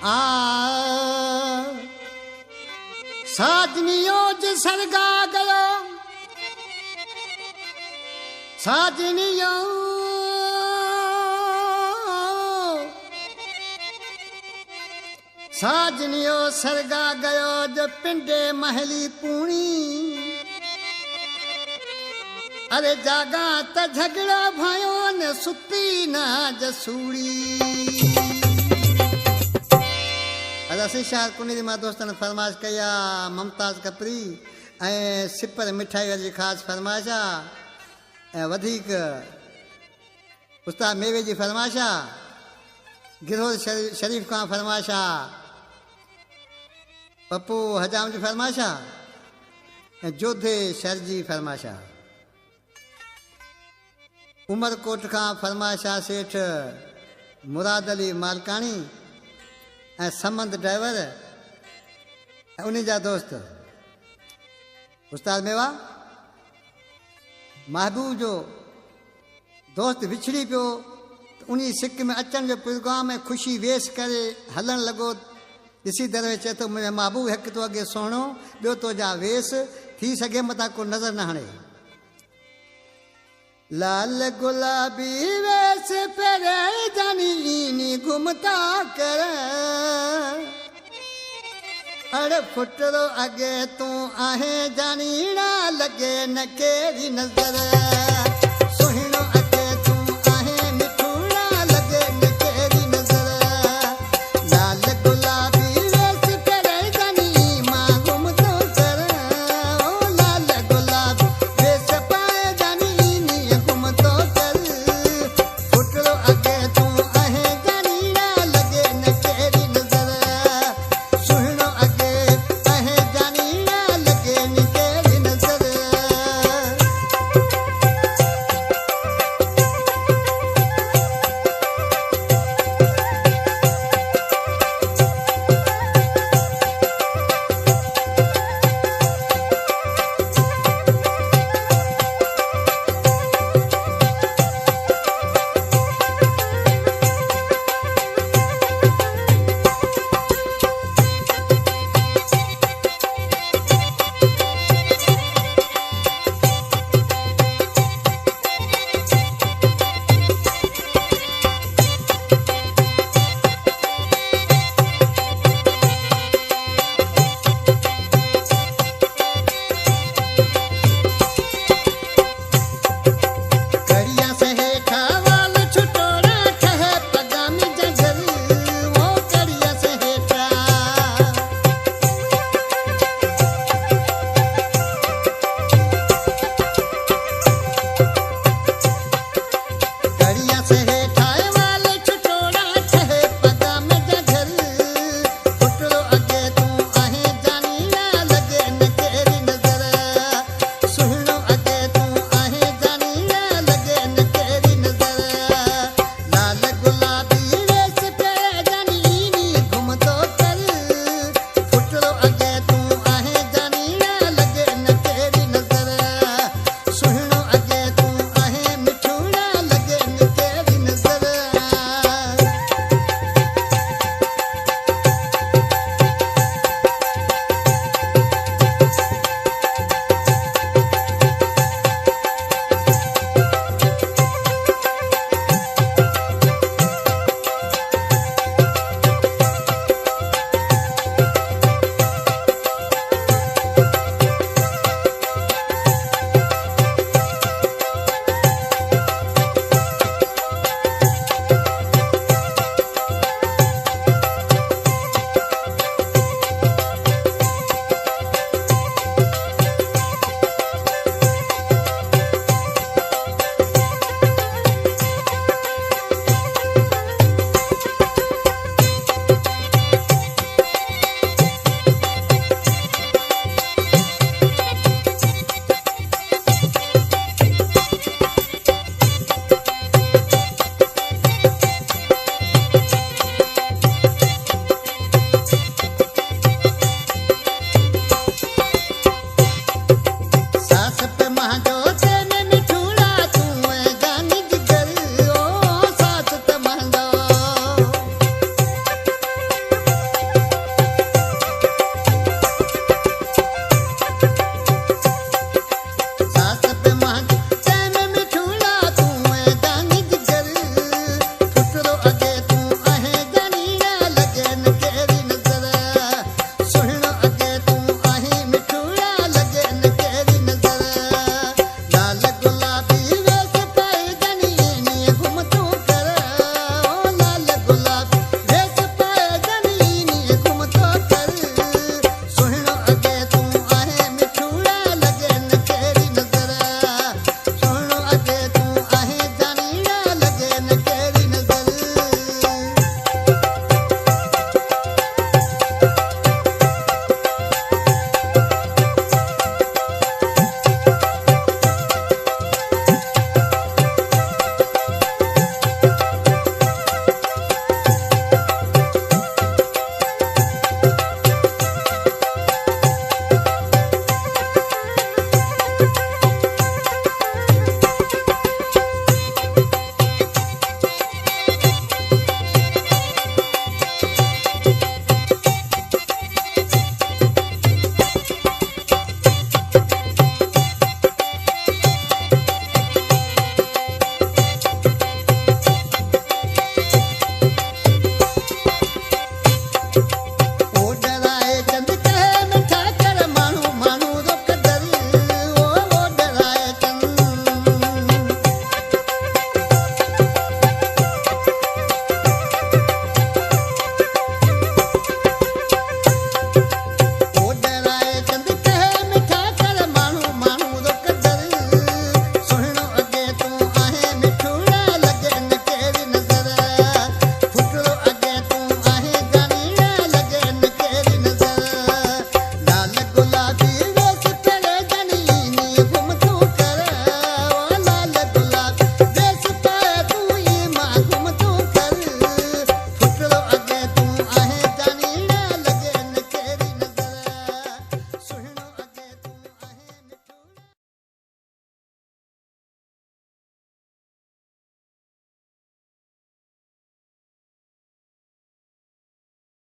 आ साजनियों ज सरगा गयो साजनियों साजनियों सरगा गयो जो पिंडे महली पूणी अरे जागा त झगड़ा भयो न सुती ना जसूड़ी असी शायर कुनी मां दोस्तन फरमाइश कया मुमताज कपरी ऐं सिपर मिठाई जी ख़ासि फरमाइश आहे ऐं वधीक उस्ताद मेवे जी फरमाइश आहे गिरोद शरीफ़ खां फरमाइश आहे पप्पू हजाम जी फरमाइश आहे ऐं जोधे शहर जी फरमाइश आहे उमरकोट खां फरमाइश आहे सेठ मुराद अली मालकाणी ऐं समंद ड्राइवर ऐं उन जा दोस्त उस्ताद मेवा महबूब जो दोस्त विछड़ी पियो उन सिक में अचण जो प्रोग्राम में ख़ुशी वेस करे हलण लॻो ॾिसी दर चए थो मुंहिंजो महबूब हिकु तो अॻे सुहिणो ॿियो तुंहिंजा वेस थी सघे मथां को नज़र न हणे लाल गुलाबी वेस पेरे जानी घुमता कर अड़ फुटरो अगे तू आहे जानी ना लगे न केरी नजर